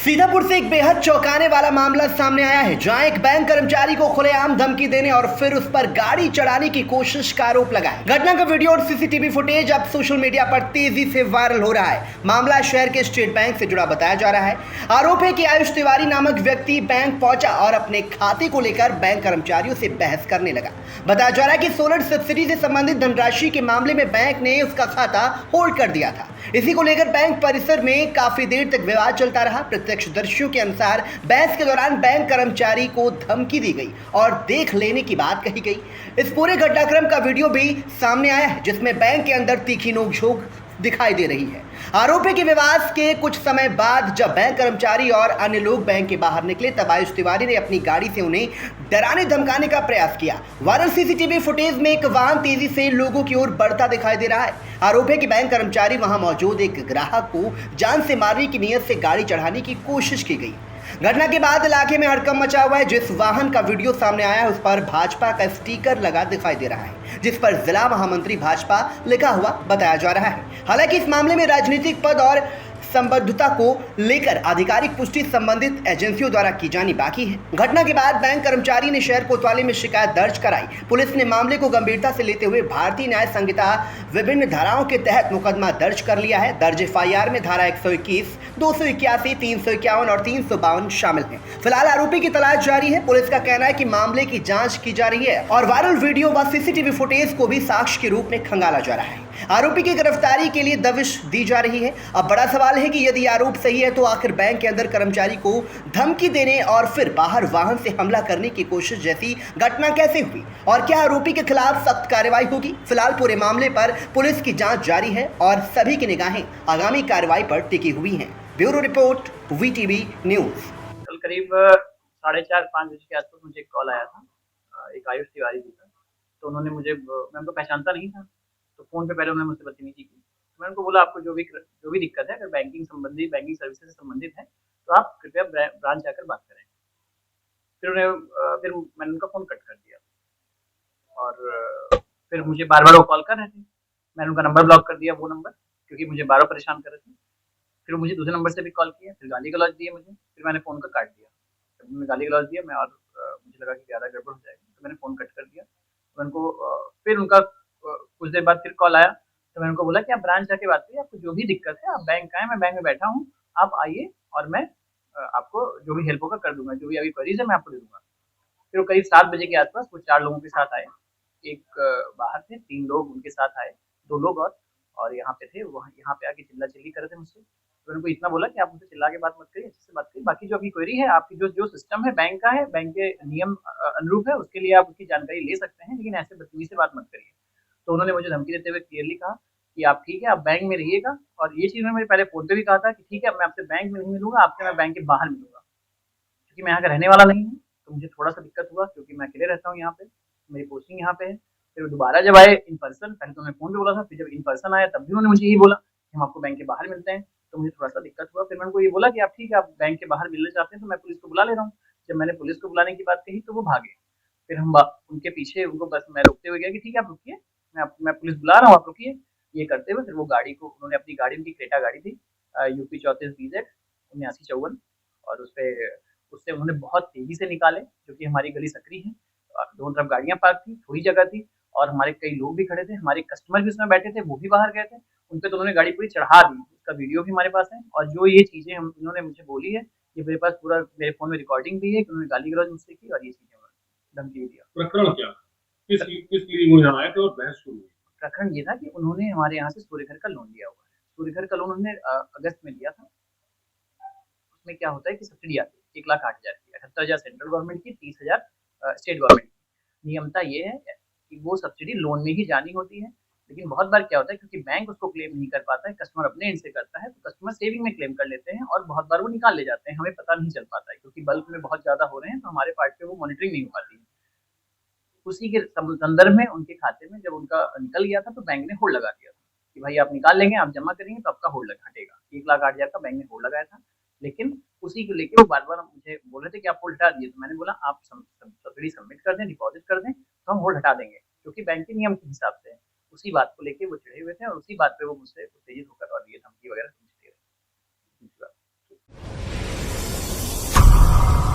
सीतापुर से एक बेहद चौंकाने वाला मामला सामने आया है, जहां एक बैंक कर्मचारी को खुलेआम धमकी देने और फिर उस पर गाड़ी चढ़ाने की कोशिश का आरोप लगा है। घटना का वीडियो और सीसीटीवी फुटेज अब सोशल मीडिया पर तेजी से वायरल हो रहा है। मामला शहर के स्टेट बैंक से जुड़ा बताया जा रहा है। आरोप है कि आयुष तिवारी नामक व्यक्ति बैंक पहुंचा और अपने खाते को लेकर बैंक कर्मचारियों से बहस करने लगा। बताया जा रहा है कि सोलर सब्सिडी से संबंधित धनराशि के मामले में बैंक ने उसका खाता होल्ड कर दिया था। इसी को लेकर बैंक परिसर में काफी देर तक विवाद चलता रहा। प्रत्यक्षदर्शियों के अनुसार बहस के दौरान बैंक कर्मचारी को धमकी दी गई और देख लेने की बात कही गई। इस पूरे घटनाक्रम का वीडियो भी सामने आया है, जिसमें बैंक के अंदर तीखी नोकझोंक दिखाई दे रही है। आरोप है कि विवाद के कुछ समय बाद जब बैंक कर्मचारी और अन्य लोग बैंक के बाहर निकले, तब आयुष तिवारी ने अपनी गाड़ी से उन्हें डराने धमकाने का प्रयास किया। वायरल सीसीटीवी फुटेज में एक वाहन तेजी से लोगों की ओर बढ़ता दिखाई दे रहा है। आरोप है कि बैंक कर्मचारी वहां मौजूद एक ग्राहक को जान से मारने की नीयत से गाड़ी चढ़ाने की कोशिश की गई। घटना के बाद इलाके में हड़कंप मचा हुआ है। जिस वाहन का वीडियो सामने आया है उस पर भाजपा का स्टिकर लगा दिखाई दे रहा है, जिस पर जिला महामंत्री भाजपा लिखा हुआ बताया जा रहा है। हालांकि इस मामले में राजनीतिक पद और संबद्धता को लेकर आधिकारिक पुष्टि संबंधित एजेंसियों द्वारा की जानी बाकी है। घटना के बाद बैंक कर्मचारी ने शहर कोतवाली में शिकायत दर्ज कराई। पुलिस ने मामले को गंभीरता से लेते हुए भारतीय न्याय संहिता विभिन्न धाराओं के तहत मुकदमा दर्ज कर लिया है। दर्ज एफआईआर में धारा 121, 281, 351 और 352 शामिल हैं। फिलहाल आरोपी की तलाश जारी है। पुलिस का कहना है कि मामले की जांच की जा रही है और वायरल वीडियो व सीसीटीवी फुटेज को भी साक्ष्य के रूप में खंगाला जा रहा है। आरोपी की गिरफ्तारी के लिए दबिश दी जा रही है। अब बड़ा सवाल है कि यदि आरोप सही है तो आखिर बैंक के अंदर कर्मचारी को धमकी देने और फिर बाहर वाहन से हमला करने की कोशिश जैसी घटना कैसे हुई और क्या आरोपी के खिलाफ सख्त कार्रवाई होगी? फिलहाल पूरे मामले पर पुलिस की जांच जारी है और सभी की निगाहें आगामी कार्रवाई पर टिकी हुई हैं। Bureau report, VTV news. कल करीब 4:30-5 बजे के आसपास मुझे एक कॉल आया था, एक आयुष तिवारी जी का। तो उन्होंने मैं उनको पहचानता नहीं था, तो फ़ोन पे पहले उन्होंने मुझसे बदतमीज़ी की। तो मैंने उनको बोला, आपको जो भी दिक्कत है, अगर बैंकिंग सर्विसेज से संबंधित है, तो आप कृपया ब्रांच आकर बात करें। फिर मैंने उनका फ़ोन कट कर दिया और फिर मुझे बार-बार वो कॉल कर रहे थे। मैंने उनका नंबर ब्लॉक कर दिया, वो नंबर, क्योंकि मुझे बार-बार परेशान कर रहे थे। फिर मुझे दूसरे नंबर से भी कॉल किया, फिर गाली-गलौज दिए मुझे, फिर मैंने फ़ोन को काट दिया। जब उन्होंने गाली-गलौज दिया मुझे लगा कि ज़्यादा गड़बड़ हो जाएगी, तो मैंने फ़ोन कट कर दिया। तो फिर उनका कुछ देर बाद फिर कॉल आया, तो मैंने उनको बोला कि आप ब्रांच जाके बात करिए, आपको जो भी दिक्कत है आप बैंक आएँ, मैं बैंक में बैठा हूँ, आप आइए और मैं आपको जो भी हेल्प होगा कर दूँगा, जो भी अभी क्वेरीज़ है मैं आपको दे दूँगा। फिर वो करीब 7 बजे के आस-पास वो 4 लोगों के साथ आए। एक बाहर थे, 3 लोग उनके साथ आए, 2 लोग और यहाँ पे थे, वहाँ यहाँ पे आके चिल्ला-चिल्ली कर रहे थे मुझसे। तो मैंने उनको इतना बोला कि आप मुझसे चिल्ला के बात मत करिए, अच्छे से बात करिए। बाकी जो अभी क्वेरी है, आपकी जो सिस्टम है बैंक का है, बैंक के नियम अनुरूप है, उसके लिए आप उसकी जानकारी ले सकते हैं, लेकिन ऐसे बदतमीज़ी से बात मत करिए। तो उन्होंने मुझे धमकी देते हुए क्लियरली कहा कि आप ठीक है, आप बैंक में रहिएगा, और ये चीज़ उन्होंने मुझे पहले फ़ोन पे भी कहा था कि ठीक है, मैं आपसे बैंक में नहीं मिलूँगा, आपसे मैं बैंक के बाहर मिलूँगा। क्योंकि मैं यहाँ का रहने वाला नहीं हूँ, तो मुझे थोड़ा-सा दिक्कत हुआ, क्योंकि मैं अकेले रहता हूँ यहाँ पे, मेरी पोस्टिंग यहाँ पे है। फिर दोबारा जब आए इन पर्सन, पहले तो उन्होंने फ़ोन पे बोला था, फिर जब इन पर्सन आए तब भी उन्होंने मुझे यही बोला कि हम आपको बैंक के बाहर मिलते हैं, तो मुझे थोड़ा-सा दिक्कत हुआ। फिर मैंने उनको ये बोला कि आप ठीक है, आप बैंक के बाहर मिलना चाहते हैं तो मैं पुलिस को बुला ले रहा हूँ। जब मैंने पुलिस को बुलाने की बात कही तो वो भागे। फिर हम बा उनके पीछे उनको बस मैं रोकते हुए गया कि ठीक है, आप रुकिए, मैं पुलिस बुला रहा हूँ, आप रुकिए। ये करते हुए फिर वो गाड़ी को उन्होंने अपनी गाड़ी, उनकी क्रेटा गाड़ी थी, यूपी 34 बीजेड 7954, और उससे उन्होंने बहुत तेज़ी से निकाले, जो कि हमारी गली सकरी है। दोनों तरफ गाड़ियाँ पार्क थी, थोड़ी जगह थी, और हमारे कई लोग भी खड़े थे, हमारे कस्टमर भी उसमें बैठे थे, वो भी बाहर गए थे। उन पे तो उन्होंने गाड़ी पूरी चढ़ा दी, उसका वीडियो भी हमारे पास है, और जो ये चीज़ें इन्होंने मुझे बोली है, ये मेरे पास पूरा मेरे फ़ोन में रिकॉर्डिंग भी है कि उन्होंने गाली-गलौज मुझसे की और ये चीज़ें उन्होंने धमकी भी दिया। प्रकरण क्या? किस लिए वो यहाँ आए थे और बहस शुरू हुई? प्रकरण ये था कि उन्होंने हमारे यहाँ से सूर्यघर का लोन लिया हुआ है। सूर्यघर का लोन उन्होंने अगस्त में लिया था। उसमें क्या होता है कि सब्सिडी आती है 1,08,000 की, 78,000 सेंट्रल गवर्नमेंट की, 30,000 स्टेट गवर्नमेंट की। नियमता ये है कि वो सब्सिडी लोन में ही जानी होती है, लेकिन बहुत बार क्या होता है, क्योंकि बैंक उसको क्लेम नहीं कर पाता है, कस्टमर अपने एंड से करता है, तो कस्टमर सेविंग में क्लेम कर लेते हैं और बहुत बार वो निकाल ले जाते हैं, हमें पता नहीं चल पाता है, क्योंकि बल्क में बहुत ज़्यादा हो रहे हैं, तो हमारे पार्ट पे वो मॉनिटरिंग नहीं हो पाती है। उसी के संदर्भ में उनके खाते में जब उनका निकल गया था, तो बैंक ने होल्ड लगा दिया था कि भाई आप निकाल लेंगे, आप जमा करेंगे तो आपका होल्ड हटेगा। 1,08,000 का बैंक ने होल्ड लगाया था, लेकिन उसी को लेके वो बार-बार मुझे बोल रहे थे कि आप होल्ड हटा दिए। तो मैंने बोला, आप सब्सिडी सबमिट कर दें, डिपॉज़िट कर दें, तो हम होल्ड हटा देंगे, क्योंकि बैंक के नियम के हिसाब से है। उसी बात को लेके वो चिढ़े हुए थे और उसी बात पे वो मुझसे उत्तेजित होकर और ये धमकी वगैरह मुझे दे रहे थे।